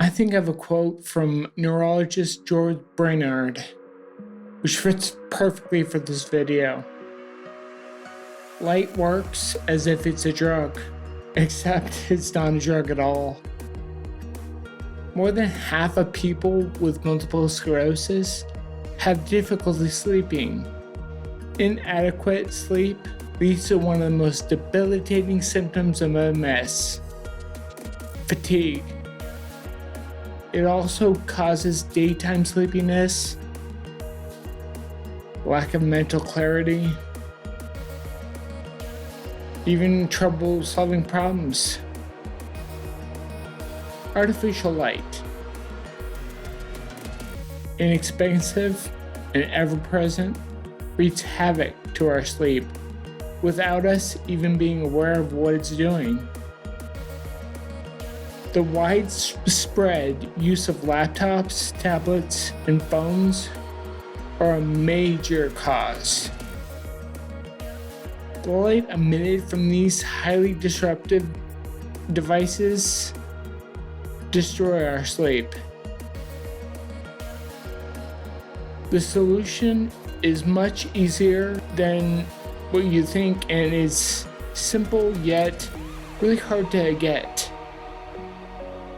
I think of a quote from neurologist George Brainerd, which fits perfectly for this video. Light works as if it's a drug, except it's not a drug at all. More than half of people with multiple sclerosis have difficulty sleeping. Inadequate sleep leads to one of the most debilitating symptoms of MS, fatigue. It also causes daytime sleepiness, lack of mental clarity, even trouble solving problems. Artificial light. Inexpensive and ever-present, wreaks havoc to our sleep without us even being aware of what it's doing. The widespread use of laptops, tablets, and phones are a major cause. The light emitted from these highly disruptive devices destroy our sleep. The solution is much easier than what you think and is simple yet really hard to get.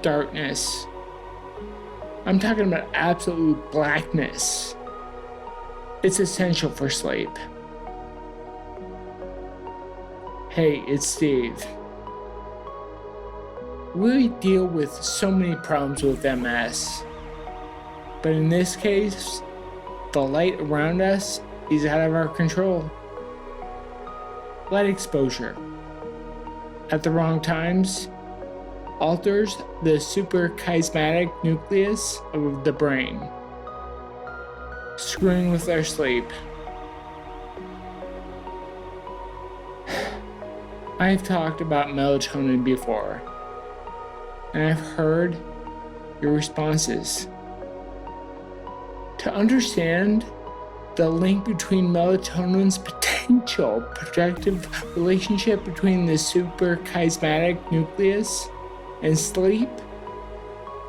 Darkness. I'm talking about absolute blackness. It's essential for sleep. Hey, it's Steve. We deal with so many problems with MS, but in this case, the light around us is out of our control. Light exposure at the wrong times alters the suprachiasmatic nucleus of the brain, screwing with our sleep. I've talked about melatonin before, and I've heard your responses. To understand the link between melatonin's potential protective relationship between the suprachiasmatic nucleus and sleep,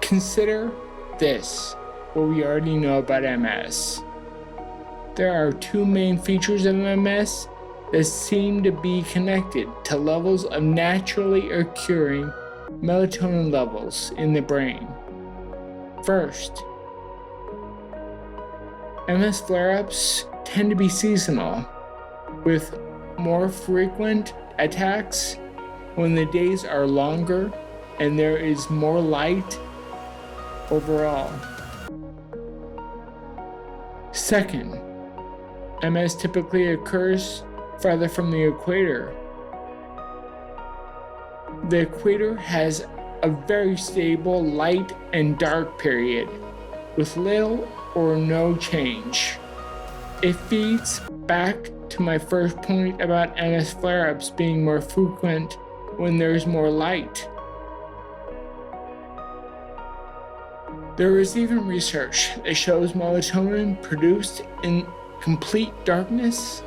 consider this, what we already know about MS. There are two main features of MS that seem to be connected to levels of naturally occurring melatonin levels in the brain. First, MS flare-ups tend to be seasonal, with more frequent attacks when the days are longer and there is more light overall. Second, MS typically occurs farther from the equator. The equator has a very stable light and dark period with little or no change. It feeds back to my first point about MS flare-ups being more frequent when there's more light. There is even research that shows melatonin produced in complete darkness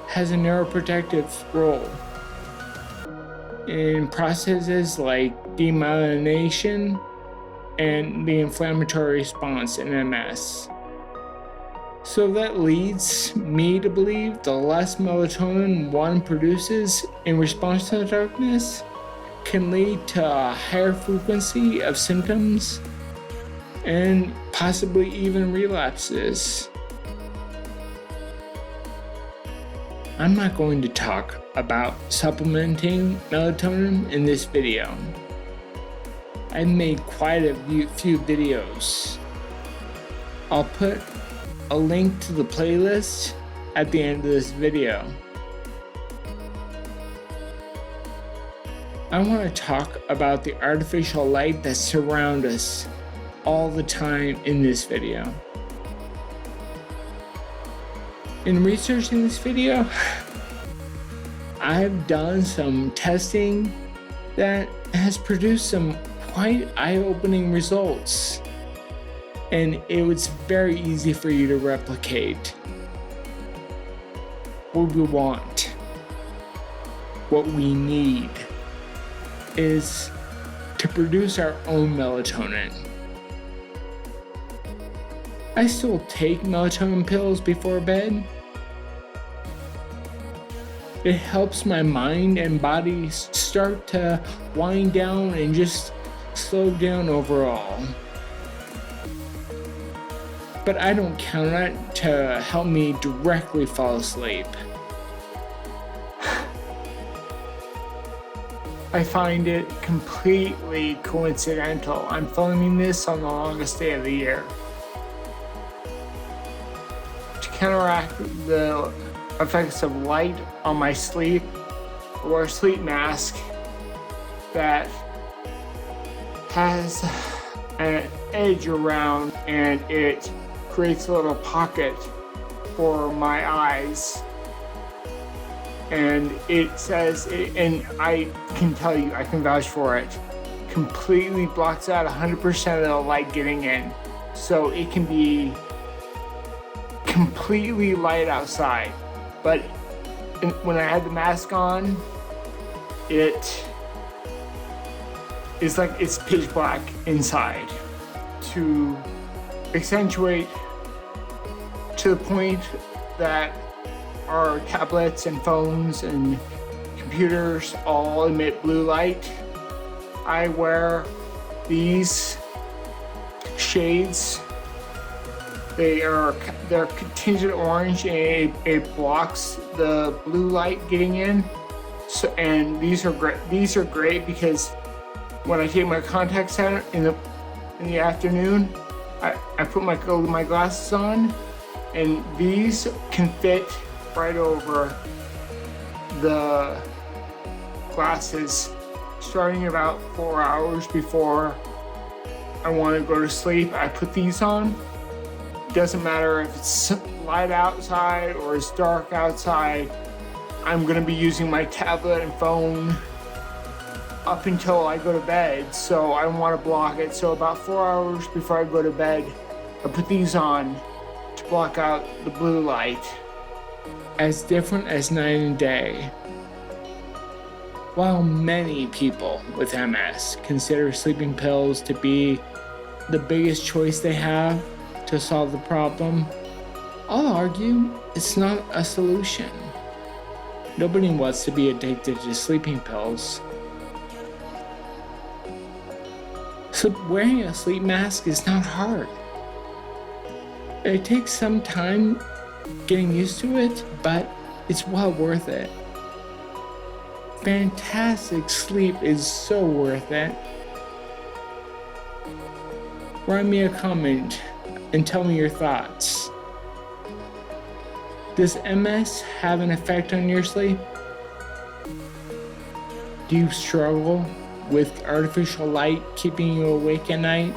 has a neuroprotective role in processes like demyelination and the inflammatory response in MS. So that leads me to believe the less melatonin one produces in response to the darkness can lead to a higher frequency of symptoms and possibly even relapses. I'm not going to talk about supplementing melatonin in this video. I've made quite a few videos. I'll put a link to the playlist at the end of this video. I want to talk about the artificial light that surrounds us all the time in this video. In researching this video, I've done some testing that has produced some quite eye-opening results, and it was very easy for you to replicate. What we want, what we need, is to produce our own melatonin. I still take melatonin pills before bed. It helps my mind and body start to wind down and just slow down overall. But I don't count on it to help me directly fall asleep. I find it completely coincidental. I'm filming this on the longest day of the year. To counteract the effects of light on my sleep, I wear a sleep mask that has an edge around and it creates a little pocket for my eyes. And it says, and I can tell you, I can vouch for it, completely blocks out 100% of the light getting in. So it can be completely light outside. But when I had the mask on, it is like it's pitch black inside. To accentuate to the point that our tablets and phones and computers all emit blue light, I wear these shades. They're tinted orange and it blocks the blue light getting in. So, and these are great. These are great because when I take my contacts out in the afternoon, I put my glasses on, and these can fit right over the glasses, starting about 4 hours before I want to go to sleep. I put these on. It doesn't matter if it's light outside or it's dark outside. I'm going to be using my tablet and phone up until I go to bed, so I want to block it. So about 4 hours before I go to bed, I put these on to block out the blue light. As different as night and day. While many people with MS consider sleeping pills to be the biggest choice they have to solve the problem, I'll argue it's not a solution. Nobody wants to be addicted to sleeping pills. So wearing a sleep mask is not hard. It takes some time getting used to it, but it's well worth it. Fantastic sleep is so worth it. Write me a comment and tell me your thoughts. Does MS have an effect on your sleep? Do you struggle with artificial light keeping you awake at night?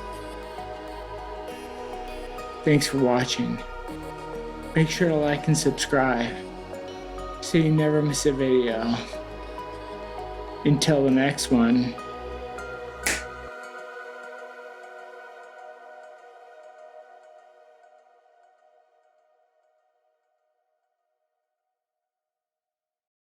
Thanks for watching. Make sure to like and subscribe so you never miss a video. Until the next one.